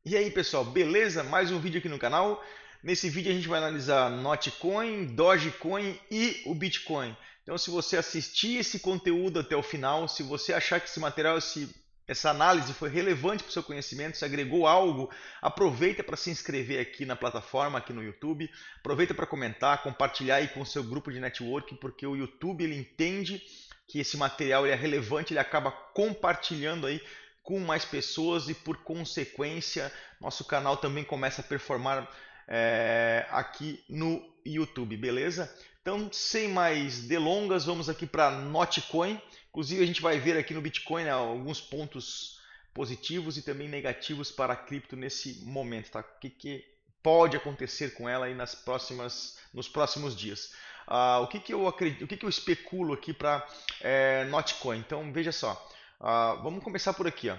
E aí pessoal, beleza? Mais um vídeo aqui no canal. Nesse vídeo a gente vai analisar Notcoin, Dogecoin e o Bitcoin. Então se você assistir esse conteúdo até o final, se você achar que esse material, essa análise foi relevante para o seu conhecimento, se agregou algo, aproveita para se inscrever aqui na plataforma, aqui no YouTube. Aproveita para comentar, compartilhar aí com o seu grupo de network, porque o YouTube ele entende que esse material ele é relevante, ele acaba compartilhando aí com mais pessoas e por consequência nosso canal também começa a performar aqui no YouTube, beleza? Então, sem mais delongas, vamos aqui para Notcoin. Inclusive, a gente vai ver aqui no Bitcoin, né, alguns pontos positivos e também negativos para a cripto nesse momento, tá? O que pode acontecer com ela aí nos próximos dias? O que eu acredito, o que eu especulo aqui para Notcoin? Então, veja só. Vamos começar por aqui, ó.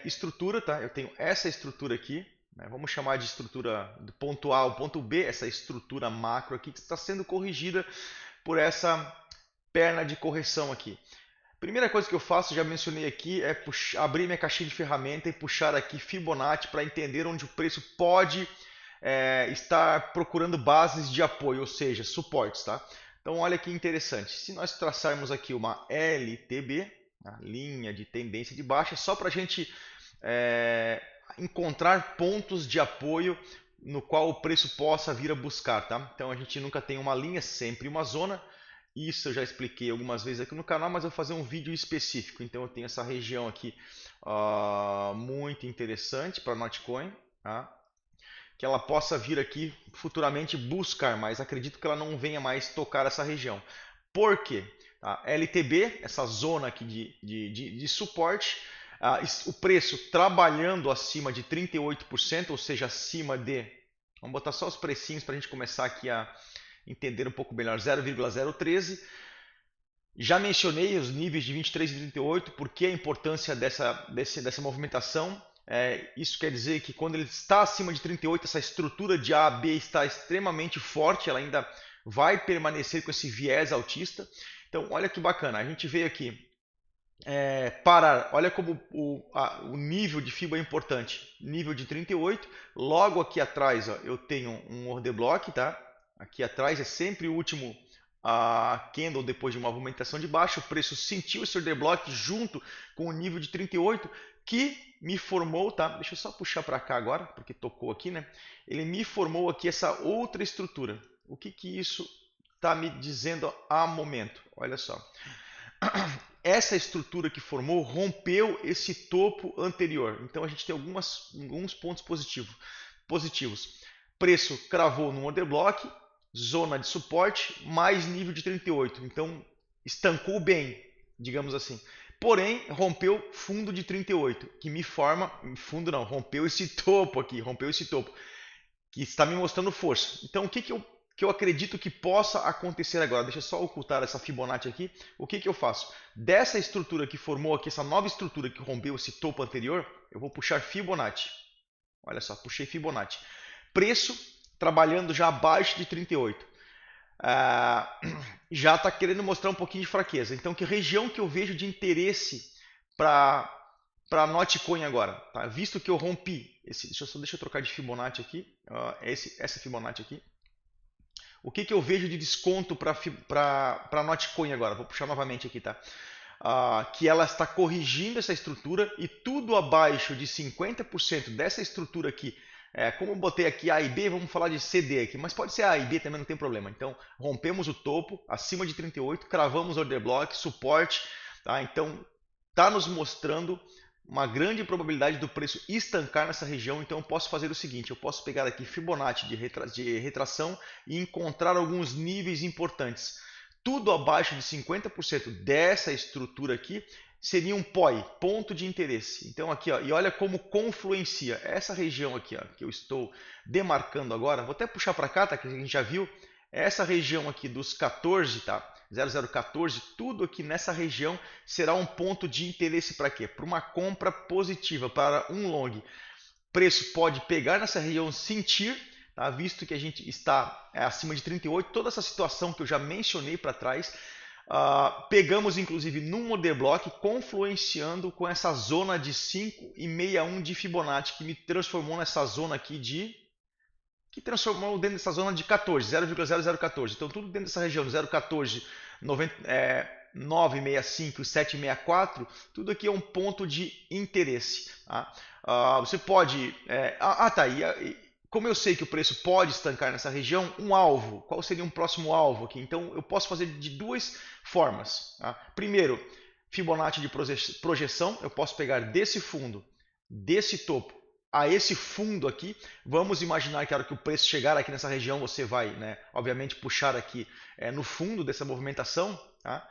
Estrutura, tá? Eu tenho essa estrutura aqui, né? Vamos chamar de estrutura do ponto A ao ponto B, essa estrutura macro aqui que está sendo corrigida por essa perna de correção aqui. Primeira coisa que eu faço, já mencionei aqui, é abrir minha caixinha de ferramenta e puxar aqui Fibonacci para entender onde o preço pode estar procurando bases de apoio, ou seja, suportes, tá? Então olha que interessante. Se nós traçarmos aqui uma LTB, a linha de tendência de baixa, só para a gente é, encontrar pontos de apoio no qual o preço possa vir a buscar, tá? Então a gente nunca tem uma linha, sempre uma zona. Isso eu já expliquei algumas vezes aqui no canal, mas eu vou fazer um vídeo específico. Então eu tenho essa região aqui muito interessante para Notcoin, tá? Que ela possa vir aqui futuramente buscar, mas acredito que ela não venha mais tocar essa região. Por quê? Tá? LTB, essa zona aqui de suporte, o preço trabalhando acima de 38%, ou seja, acima de... Vamos botar só os precinhos para a gente começar aqui a entender um pouco melhor. 0,013. Já mencionei os níveis de 23 e 38, porque a importância dessa movimentação. Isso quer dizer que quando ele está acima de 38, essa estrutura de A a B está extremamente forte, ela ainda vai permanecer com esse viés altista. Então, olha que bacana, a gente veio aqui parar, olha como o nível de FIBA é importante, nível de 38, logo aqui atrás ó, eu tenho um order block, tá? Aqui atrás é sempre o último candle depois de uma movimentação de baixo, o preço sentiu esse order block junto com o nível de 38 que me formou, tá? Deixa eu só puxar para cá agora, porque tocou aqui, né? Ele me formou aqui essa outra estrutura. O que que isso está me dizendo a momento? Olha só. Essa estrutura que formou rompeu esse topo anterior. Então a gente tem alguns pontos positivos. Preço cravou no order block, zona de suporte, mais nível de 38. Então estancou bem, digamos assim. Porém, rompeu fundo de 38, que me forma, fundo não, rompeu esse topo aqui, rompeu esse topo, que está me mostrando força. Então, o que eu acredito que possa acontecer agora? Deixa eu só ocultar essa Fibonacci aqui. O que eu faço? Dessa estrutura que formou aqui, essa nova estrutura que rompeu esse topo anterior, eu vou puxar Fibonacci. Olha só, puxei Fibonacci. Preço trabalhando já abaixo de 38. Já está querendo mostrar um pouquinho de fraqueza. Então, que região que eu vejo de interesse para Notcoin agora? Tá? Visto que eu rompi, deixa eu trocar de Fibonacci aqui, essa Fibonacci aqui. O que eu vejo de desconto para Notcoin agora? Vou puxar novamente aqui, tá? Que ela está corrigindo essa estrutura e tudo abaixo de 50% dessa estrutura aqui. Como eu botei aqui A e B, vamos falar de CD aqui, mas pode ser A e B também, não tem problema. Então, rompemos o topo acima de 38, cravamos order block, suporte. Tá? Então, está nos mostrando uma grande probabilidade do preço estancar nessa região. Então eu posso fazer o seguinte, eu posso pegar aqui Fibonacci de retração e encontrar alguns níveis importantes. Tudo abaixo de 50% dessa estrutura aqui seria um POI, ponto de interesse. Então aqui, ó, e olha como confluencia essa região aqui, ó, que eu estou demarcando agora. Vou até puxar para cá, tá, que a gente já viu. Essa região aqui dos 14, tá? 0014, tudo aqui nessa região será um ponto de interesse para quê? Para uma compra positiva, para um long. Preço pode pegar nessa região, sentir, tá? Visto que a gente está acima de 38, toda essa situação que eu já mencionei para trás, Pegamos inclusive num order block, confluenciando com essa zona de 5,61 de Fibonacci, que me transformou nessa zona aqui que transformou dentro dessa zona de 14, 0,0014. Então tudo dentro dessa região, 0,14, 965 e 764, tudo aqui é um ponto de interesse. Tá? Você pode... tá aí. Como eu sei que o preço pode estancar nessa região, um alvo, qual seria um próximo alvo aqui? Então eu posso fazer de duas formas. Tá? Primeiro, Fibonacci de projeção, eu posso pegar desse fundo, desse topo, a esse fundo aqui. Vamos imaginar que a hora que o preço chegar aqui nessa região, você vai, né, obviamente, puxar aqui no fundo dessa movimentação, tá?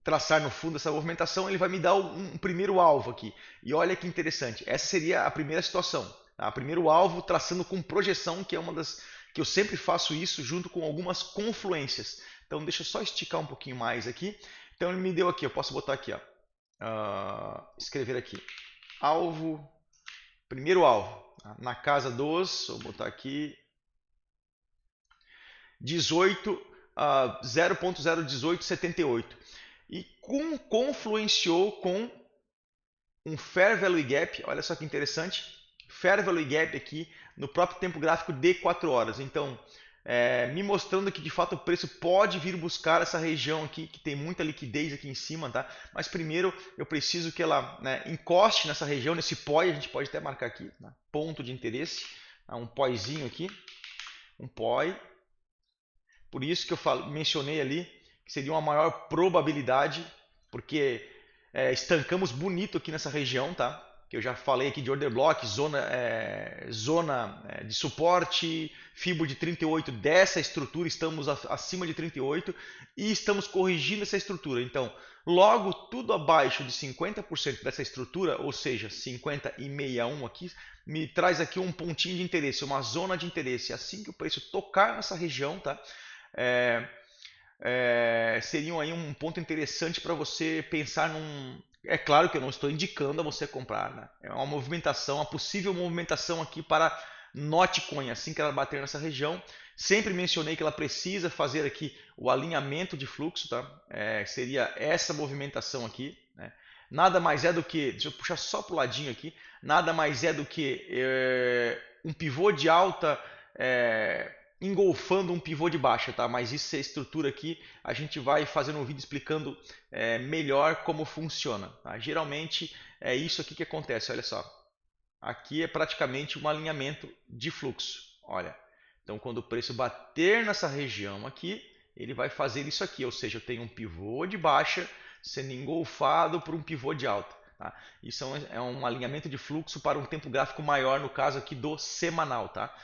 Traçar no fundo dessa movimentação, ele vai me dar um primeiro alvo aqui. E olha que interessante, essa seria a primeira situação. Tá? Primeiro alvo traçando com projeção, que é uma das que eu sempre faço isso junto com algumas confluências. Então deixa eu só esticar um pouquinho mais aqui. Então ele me deu aqui, eu posso botar aqui, ó, escrever aqui, alvo, primeiro alvo, tá? Na casa dos, vou botar aqui, 0.01878 e confluenciou com um Fair Value Gap, olha só que interessante, Fair Value Gap aqui no próprio tempo gráfico de 4 horas. Então, me mostrando que de fato o preço pode vir buscar essa região aqui, que tem muita liquidez aqui em cima, tá? Mas primeiro eu preciso que ela, né, encoste nessa região, nesse POI, a gente pode até marcar aqui, né, ponto de interesse, tá? Um POIzinho aqui, um POI. Por isso que eu mencionei ali que seria uma maior probabilidade, porque estancamos bonito aqui nessa região, tá? Que eu já falei aqui de order block, zona de suporte, Fibo de 38 dessa estrutura, estamos acima de 38 e estamos corrigindo essa estrutura. Então, logo tudo abaixo de 50% dessa estrutura, ou seja, 50,61 aqui, me traz aqui um pontinho de interesse, uma zona de interesse. Assim que o preço tocar nessa região, tá? Seriam aí um ponto interessante para você pensar num... É claro que eu não estou indicando a você comprar, né? É uma movimentação, uma possível movimentação aqui para Notcoin, assim que ela bater nessa região. Sempre mencionei que ela precisa fazer aqui o alinhamento de fluxo, tá? Seria essa movimentação aqui, né? Nada mais é do que, deixa eu puxar só para o ladinho aqui, nada mais é do que um pivô de alta engolfando um pivô de baixa, tá? Mas isso é estrutura aqui, a gente vai fazendo um vídeo explicando melhor como funciona, tá? Geralmente é isso aqui que acontece, olha só. Aqui é praticamente um alinhamento de fluxo, olha. Então quando o preço bater nessa região aqui, ele vai fazer isso aqui, ou seja, eu tenho um pivô de baixa sendo engolfado por um pivô de alta. Tá? Isso é um alinhamento de fluxo para um tempo gráfico maior, no caso aqui do semanal, tá?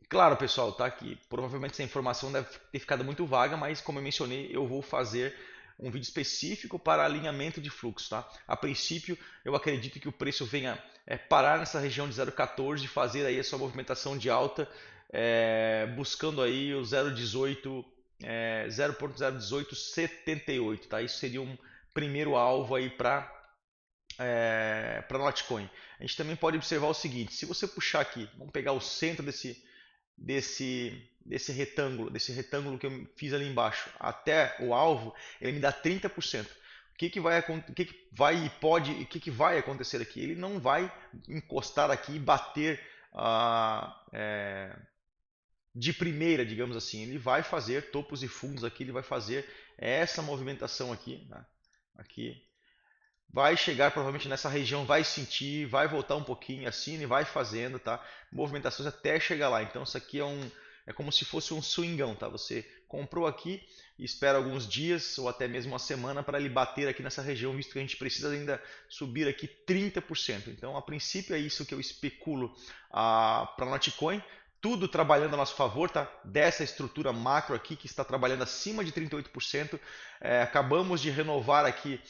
Claro, pessoal, tá? Que provavelmente essa informação deve ter ficado muito vaga, mas como eu mencionei, eu vou fazer um vídeo específico para alinhamento de fluxo, tá? A princípio, eu acredito que o preço venha parar nessa região de 0,14 e fazer aí a sua movimentação de alta, buscando aí o 0.01878, tá? Isso seria um primeiro alvo aí para Notcoin. A gente também pode observar o seguinte: se você puxar aqui, vamos pegar o centro desse retângulo que eu fiz ali embaixo até o alvo, ele me dá 30%. O que vai acontecer aqui? Ele não vai encostar aqui e bater de primeira, digamos assim. Ele vai fazer topos e fundos aqui, ele vai fazer essa movimentação aqui, né? Aqui. Vai chegar provavelmente nessa região, vai sentir, vai voltar um pouquinho assim e vai fazendo, tá? Movimentações até chegar lá. Então isso aqui é como se fosse um swingão, tá? Você comprou aqui e espera alguns dias ou até mesmo uma semana para ele bater aqui nessa região, visto que a gente precisa ainda subir aqui 30%. Então a princípio é isso que eu especulo para Notcoin. Tudo trabalhando a nosso favor, tá? Dessa estrutura macro aqui que está trabalhando acima de 38%. Acabamos de renovar aqui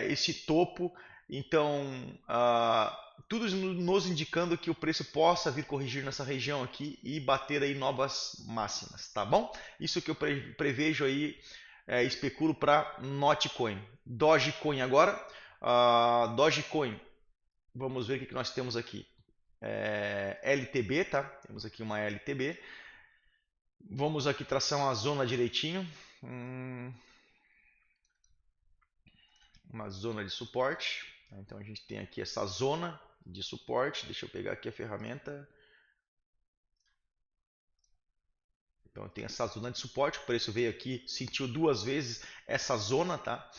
esse topo. Então, tudo nos indicando que o preço possa vir corrigir nessa região aqui e bater aí novas máximas, tá bom? Isso que eu prevejo aí, especulo para Notcoin. Dogecoin agora. Dogecoin, vamos ver o que nós temos aqui. LTB, tá? Temos aqui uma LTB. Vamos aqui traçar uma zona direitinho. Uma zona de suporte. Então a gente tem aqui essa zona de suporte. Deixa eu pegar aqui a ferramenta. Então eu tenho essa zona de suporte. O preço veio aqui, sentiu duas vezes essa zona, tá?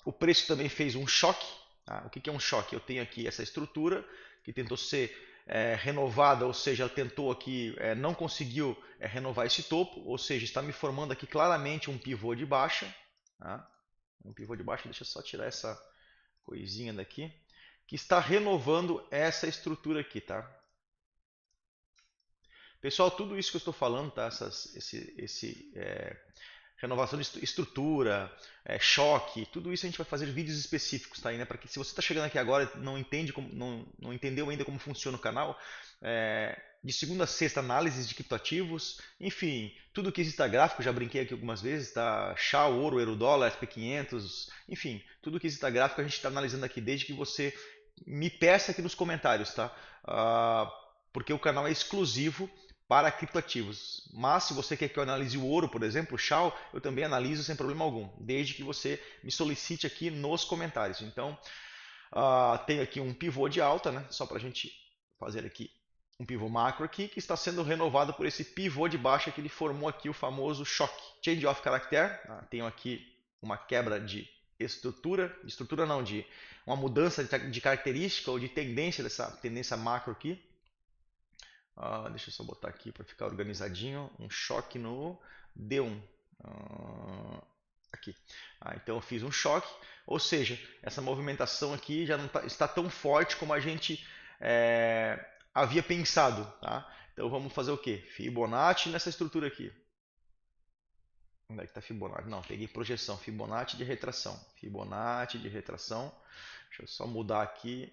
O preço também fez um choque. Tá? O que é um choque? Eu tenho aqui essa estrutura que tentou ser renovada, ou seja, ela tentou aqui, não conseguiu renovar esse topo, ou seja, está me formando aqui claramente um pivô de baixa. Tá? Um pivô de baixa, deixa eu só tirar essa coisinha daqui, que está renovando essa estrutura aqui, tá? Pessoal, tudo isso que eu estou falando, tá? Renovação de estrutura, choque, tudo isso a gente vai fazer vídeos específicos, tá aí, né? Para que se você está chegando aqui agora e não entende não entendeu ainda como funciona o canal, de segunda a sexta análises de criptoativos, enfim, tudo que exista gráfico, já brinquei aqui algumas vezes, tá? Shao, ouro, euro, dólar, SP500, enfim, tudo que exista gráfico a gente está analisando aqui desde que você me peça aqui nos comentários, tá? Porque o canal é exclusivo para criptoativos. Mas se você quer que eu analise o ouro, por exemplo, o Shao, eu também analiso sem problema algum, desde que você me solicite aqui nos comentários. Então, tenho aqui um pivô de alta, né? Só para a gente fazer aqui um pivô macro aqui, que está sendo renovado por esse pivô de baixa que ele formou aqui o famoso choque. Change of character, tenho aqui uma quebra de estrutura não, de uma mudança de característica ou de tendência dessa tendência macro aqui. Deixa eu só botar aqui para ficar organizadinho. Um choque no D1. Aqui. Então eu fiz um choque. Ou seja, essa movimentação aqui já não está tão forte como a gente havia pensado. Tá? Então vamos fazer o que? Fibonacci nessa estrutura aqui. Onde é que está Fibonacci? Não, peguei projeção. Fibonacci de retração. Fibonacci de retração. Deixa eu só mudar aqui.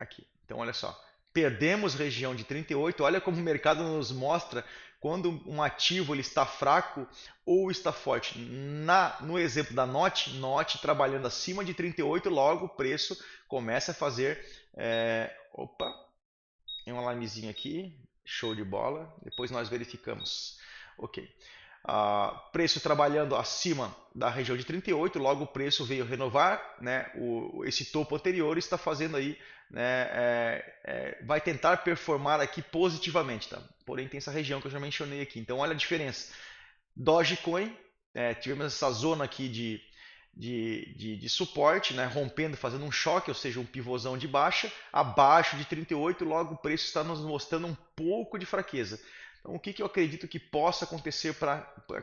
Aqui. Então olha só. Perdemos região de 38. Olha como o mercado nos mostra quando um ativo ele está fraco ou está forte. No exemplo da NOT trabalhando acima de 38, logo o preço começa a fazer. Opa, tem uma linezinha aqui. Show de bola. Depois nós verificamos. Ok. Preço trabalhando acima da região de 38, logo o preço veio renovar, né, esse topo anterior está fazendo aí, né, vai tentar performar aqui positivamente, tá? Porém tem essa região que eu já mencionei aqui, então olha a diferença. Dogecoin, tivemos essa zona aqui de suporte, né, rompendo, fazendo um choque, ou seja, um pivôzão de baixa, abaixo de 38, logo o preço está nos mostrando um pouco de fraqueza. Então, o que eu acredito que possa acontecer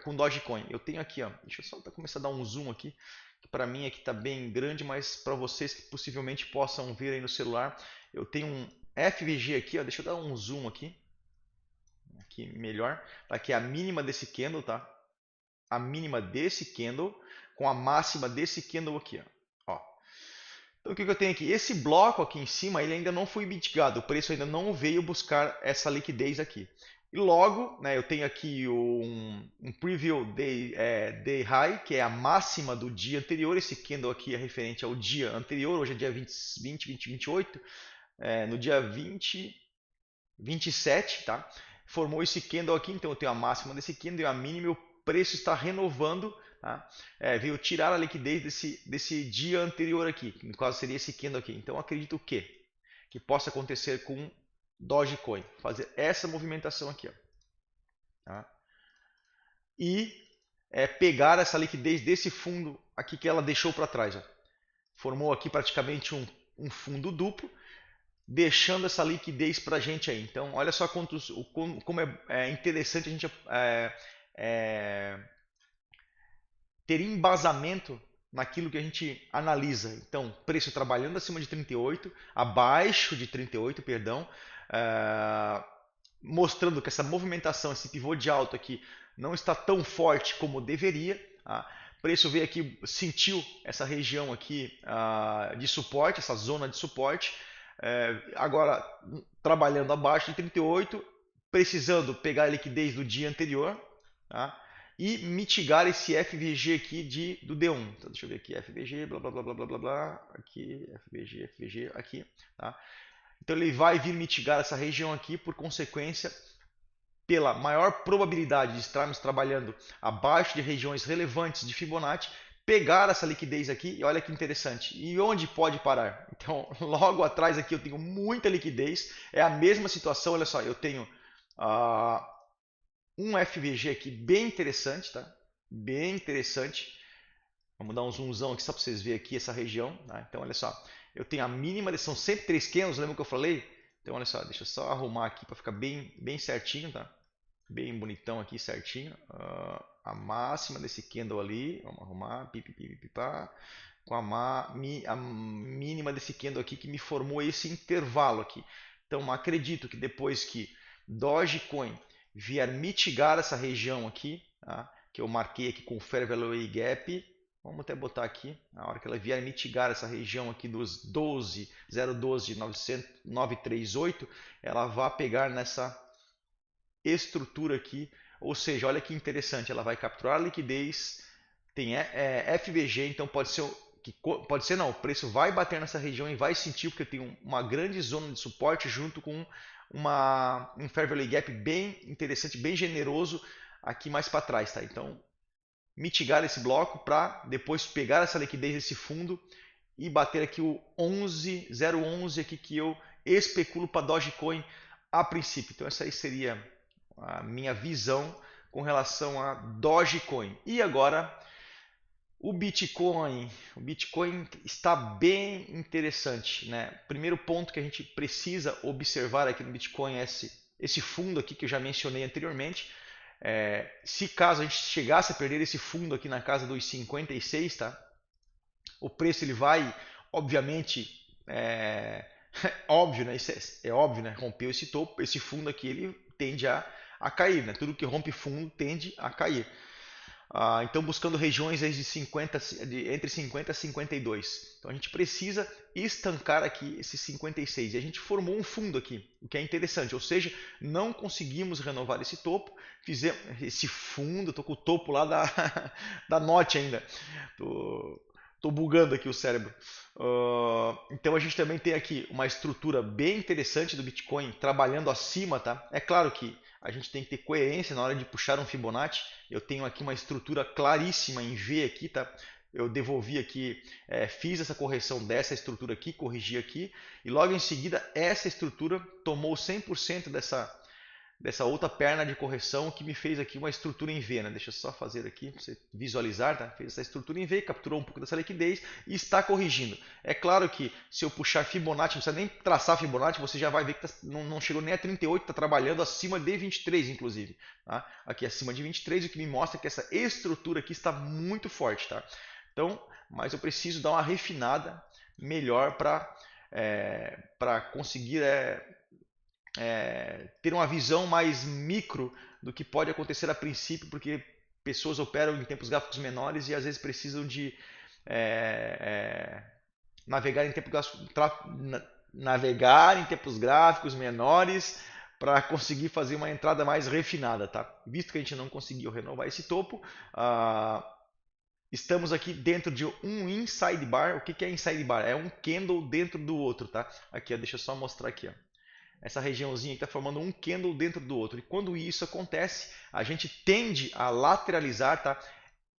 com Dogecoin? Eu tenho aqui, deixa eu só começar a dar um zoom aqui, que para mim aqui está bem grande, mas para vocês que possivelmente possam ver aí no celular, eu tenho um FVG aqui, deixa eu dar um zoom aqui melhor, tá? Que é a mínima desse candle, tá? A mínima desse candle com a máxima desse candle aqui, ó. Então o que eu tenho aqui? Esse bloco aqui em cima ele ainda não foi mitigado, o preço ainda não veio buscar essa liquidez aqui. E logo, né, eu tenho aqui um preview day high, que é a máxima do dia anterior. Esse candle aqui é referente ao dia anterior, hoje é dia 28. No dia 27, tá? Formou esse candle aqui, então eu tenho a máxima desse candle e a mínima, e o preço está renovando, tá? Veio tirar a liquidez desse dia anterior aqui, que no caso seria esse candle aqui. Então acredito que possa acontecer com Dogecoin, fazer essa movimentação aqui, ó, tá? E pegar essa liquidez desse fundo aqui que ela deixou para trás, ó. Formou aqui praticamente um fundo duplo, deixando essa liquidez para a gente aí. Então, olha só como é interessante a gente ter embasamento naquilo que a gente analisa. Então, preço trabalhando acima de 38, abaixo de 38, perdão, mostrando que essa movimentação, esse pivô de alta aqui, não está tão forte como deveria. O preço veio aqui, sentiu essa região aqui de suporte, essa zona de suporte. Agora, trabalhando abaixo de 38, precisando pegar a liquidez do dia anterior, tá? E mitigar esse FVG aqui do D1. Então, deixa eu ver aqui, FVG, blá blá blá blá blá blá, aqui, FVG, aqui, tá? Então ele vai vir mitigar essa região aqui, por consequência, pela maior probabilidade de estarmos trabalhando abaixo de regiões relevantes de Fibonacci, pegar essa liquidez aqui e olha que interessante. E onde pode parar? Então, logo atrás aqui eu tenho muita liquidez, é a mesma situação, olha só, eu tenho um FVG aqui bem interessante, tá? Bem interessante. Vamos dar um zoomzão aqui só para vocês verem aqui essa região. Tá? Então, olha só, eu tenho a mínima, são sempre 3 candles, lembra que eu falei? Então, olha só, deixa eu só arrumar aqui para ficar bem certinho, tá? Bem bonitão aqui, certinho. A máxima desse candle ali, vamos arrumar, com a mínima desse candle aqui que me formou esse intervalo aqui. Então, acredito que depois que Dogecoin vier mitigar essa região aqui, tá? Que eu marquei aqui com o Fair Value Gap, vamos até botar aqui, na hora que ela vier mitigar essa região aqui dos 0,938, ela vai pegar nessa estrutura aqui, ou seja, olha que interessante, ela vai capturar a liquidez, tem FVG, então pode ser não, o preço vai bater nessa região e vai sentir, porque tem uma grande zona de suporte junto com um Fair Value Gap bem interessante, bem generoso aqui mais para trás, tá? Então, mitigar esse bloco para depois pegar essa liquidez desse fundo e bater aqui o 0,11 aqui que eu especulo para Dogecoin a princípio. Então essa aí seria a minha visão com relação a Dogecoin. E agora o Bitcoin. O Bitcoin está bem interessante, né? Primeiro ponto que a gente precisa observar aqui no Bitcoin é esse fundo aqui que eu já mencionei anteriormente. Se caso a gente chegasse a perder esse fundo aqui na casa dos 56, tá? O preço ele vai, obviamente, óbvio, né? Isso é óbvio, né? Rompeu esse topo, esse fundo aqui ele tende a cair, né? Tudo que rompe fundo tende a cair. Então, buscando regiões entre 50 a 52. Então, a gente precisa estancar aqui esses 56. E a gente formou um fundo aqui, o que é interessante. Ou seja, não conseguimos renovar esse topo. Fizemos esse fundo, estou com o topo lá da NOT ainda. Estou bugando aqui o cérebro. Então, a gente também tem aqui uma estrutura bem interessante do Bitcoin trabalhando acima, tá? É claro que a gente tem que ter coerência na hora de puxar um Fibonacci. Eu tenho aqui uma estrutura claríssima em V aqui, tá? Eu devolvi aqui, fiz essa correção dessa estrutura aqui, corrigi aqui, e logo em seguida essa estrutura tomou 100% dessa outra perna de correção que me fez aqui uma estrutura em V, né? Deixa eu só fazer aqui para você visualizar, tá? Fez essa estrutura em V, capturou um pouco dessa liquidez e está corrigindo. É claro que se eu puxar Fibonacci, não precisa nem traçar Fibonacci, você já vai ver que não chegou nem a 38, está trabalhando acima de 23, inclusive. Tá? Aqui acima de 23, o que me mostra que essa estrutura aqui está muito forte, tá? Então, mas eu preciso dar uma refinada melhor para conseguir ter uma visão mais micro do que pode acontecer a princípio, porque pessoas operam em tempos gráficos menores e às vezes precisam de navegar em tempos gráficos menores para conseguir fazer uma entrada mais refinada, tá? Visto que a gente não conseguiu renovar esse topo, estamos aqui dentro de um inside bar. O que é inside bar? É um candle dentro do outro, tá? Aqui, ó, deixa eu só mostrar aqui, ó. Essa regiãozinha está formando um candle dentro do outro. E quando isso acontece, a gente tende a lateralizar, tá?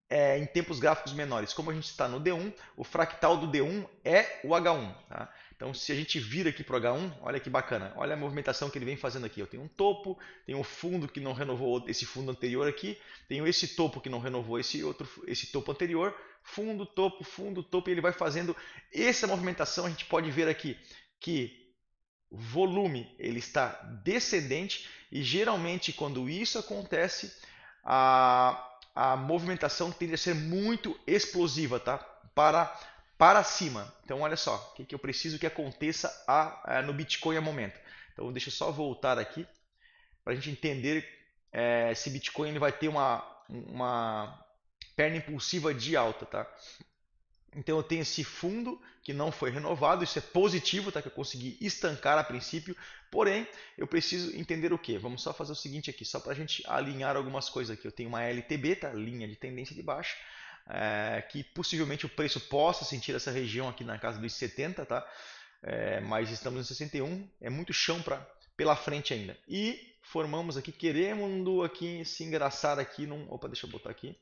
Em tempos gráficos menores. Como a gente está no D1, o fractal do D1 é o H1. Tá? Então, se a gente vir aqui para o H1, olha que bacana. Olha a movimentação que ele vem fazendo aqui. Eu tenho um topo, tenho um fundo que não renovou esse fundo anterior aqui, tenho esse topo que não renovou esse topo anterior, fundo, topo, e ele vai fazendo essa movimentação. A gente pode ver aqui que o volume ele está descendente e geralmente quando isso acontece a movimentação tende a ser muito explosiva, tá? Para cima. Então olha só, o que eu preciso que aconteça no Bitcoin a momento. Então deixa eu só voltar aqui para a gente entender se Bitcoin ele vai ter uma perna impulsiva de alta, tá? Então eu tenho esse fundo que não foi renovado, isso é positivo, tá? Que eu consegui estancar a princípio, porém eu preciso entender o que? Vamos só fazer o seguinte aqui, só para a gente alinhar algumas coisas aqui. Eu tenho uma LTB, tá? Linha de tendência de baixa, que possivelmente o preço possa sentir essa região aqui na casa dos 70, tá? Mas estamos em 61, é muito chão pela frente ainda. E formamos aqui, queremos aqui se engraçar aqui num... Opa, deixa eu botar aqui.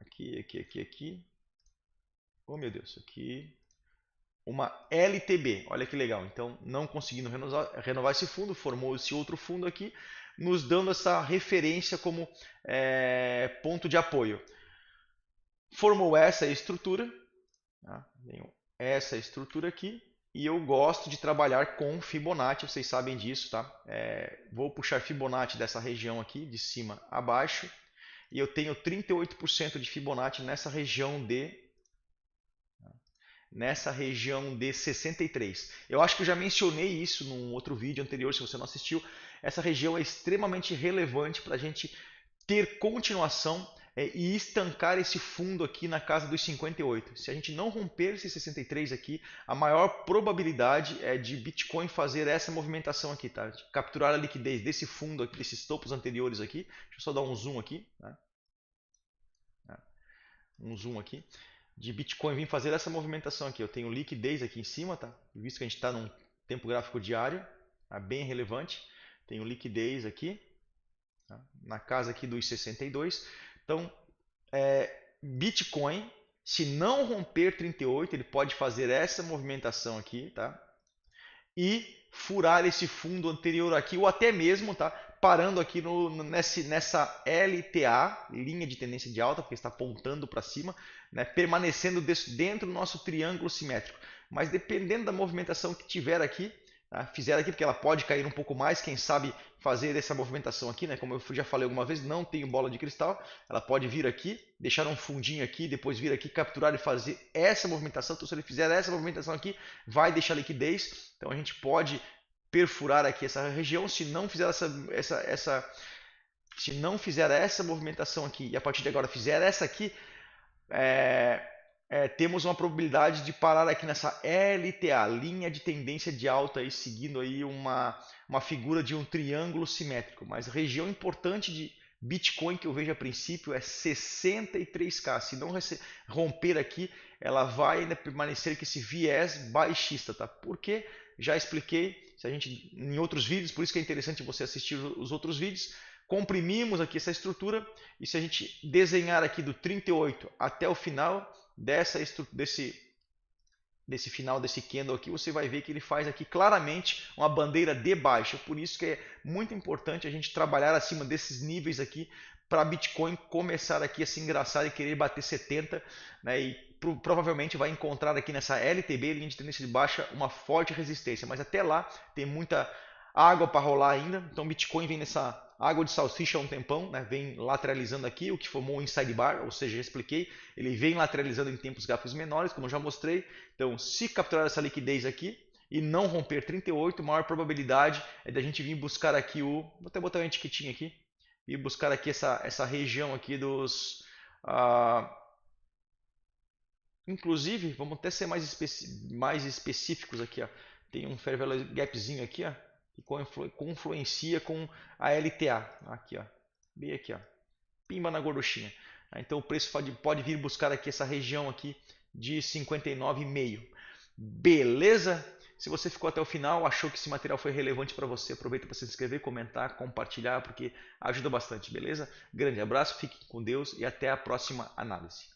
Aqui. Oh, meu Deus, aqui. Uma LTB, olha que legal. Então, não conseguindo renovar esse fundo, formou esse outro fundo aqui, nos dando essa referência como ponto de apoio. Formou essa estrutura, tá? Essa estrutura aqui, e eu gosto de trabalhar com Fibonacci, vocês sabem disso, tá? Vou puxar Fibonacci dessa região aqui, de cima a baixo, e eu tenho 38% de Fibonacci nessa região de 63. Eu acho que eu já mencionei isso num outro vídeo anterior, se você não assistiu. Essa região é extremamente relevante para a gente ter continuação e estancar esse fundo aqui na casa dos 58. Se a gente não romper esse 63 aqui, a maior probabilidade é de Bitcoin fazer essa movimentação aqui, tá? De capturar a liquidez desse fundo aqui, desses topos anteriores aqui. Deixa eu só dar um zoom aqui, tá? Um zoom aqui. De Bitcoin vir fazer essa movimentação aqui. Eu tenho liquidez aqui em cima, tá? Visto que a gente está num tempo gráfico diário, tá? Bem relevante. Tenho liquidez aqui, tá? Na casa aqui dos 62. Então, Bitcoin, se não romper 38, ele pode fazer essa movimentação aqui, tá? E furar esse fundo anterior aqui, ou até mesmo, tá? Parando aqui nessa LTA, linha de tendência de alta, porque está apontando para cima, né? Permanecendo dentro do nosso triângulo simétrico. Mas dependendo da movimentação que tiver aqui, tá? Fizer aqui, porque ela pode cair um pouco mais, quem sabe fazer essa movimentação aqui, né? Como eu já falei alguma vez, não tenho bola de cristal, ela pode vir aqui, deixar um fundinho aqui, depois vir aqui, capturar e fazer essa movimentação. Então, se ele fizer essa movimentação aqui, vai deixar liquidez. Então, a gente pode perfurar aqui essa região. Se não fizer essa movimentação aqui e a partir de agora fizer essa aqui, temos uma probabilidade de parar aqui nessa LTA, linha de tendência de alta, aí, seguindo aí uma figura de um triângulo simétrico. Mas região importante de Bitcoin que eu vejo a princípio é 63K. Se não romper aqui, ela vai ainda permanecer com esse viés baixista, tá? Porque já expliquei em outros vídeos, por isso que é interessante você assistir os outros vídeos. Comprimimos aqui essa estrutura e se a gente desenhar aqui do 38 até o final desse final desse candle aqui, você vai ver que ele faz aqui claramente uma bandeira de baixa. Por isso que é muito importante a gente trabalhar acima desses níveis aqui para Bitcoin começar aqui a se engraçar e querer bater 70, né? E provavelmente vai encontrar aqui nessa LTB, linha de tendência de baixa, uma forte resistência. Mas até lá tem muita água para rolar ainda. Então Bitcoin vem nessa água de salsicha há um tempão, né? Vem lateralizando aqui, o que formou um inside bar, ou seja, já expliquei, ele vem lateralizando em tempos gráficos menores, como eu já mostrei. Então, se capturar essa liquidez aqui e não romper 38, a maior probabilidade é da gente vir buscar aqui vou até botar uma etiquetinha aqui, e buscar aqui essa região aqui dos... inclusive, vamos até ser mais específicos aqui, ó. Tem um fair value gapzinho aqui, ó, que confluencia com a LTA. Aqui, ó. Bem aqui, ó. Pimba na gorduchinha. Então o preço pode vir buscar aqui essa região aqui de 59,5. Beleza? Se você ficou até o final, achou que esse material foi relevante para você, aproveita para se inscrever, comentar, compartilhar, porque ajuda bastante, beleza? Grande abraço, fique com Deus e até a próxima análise.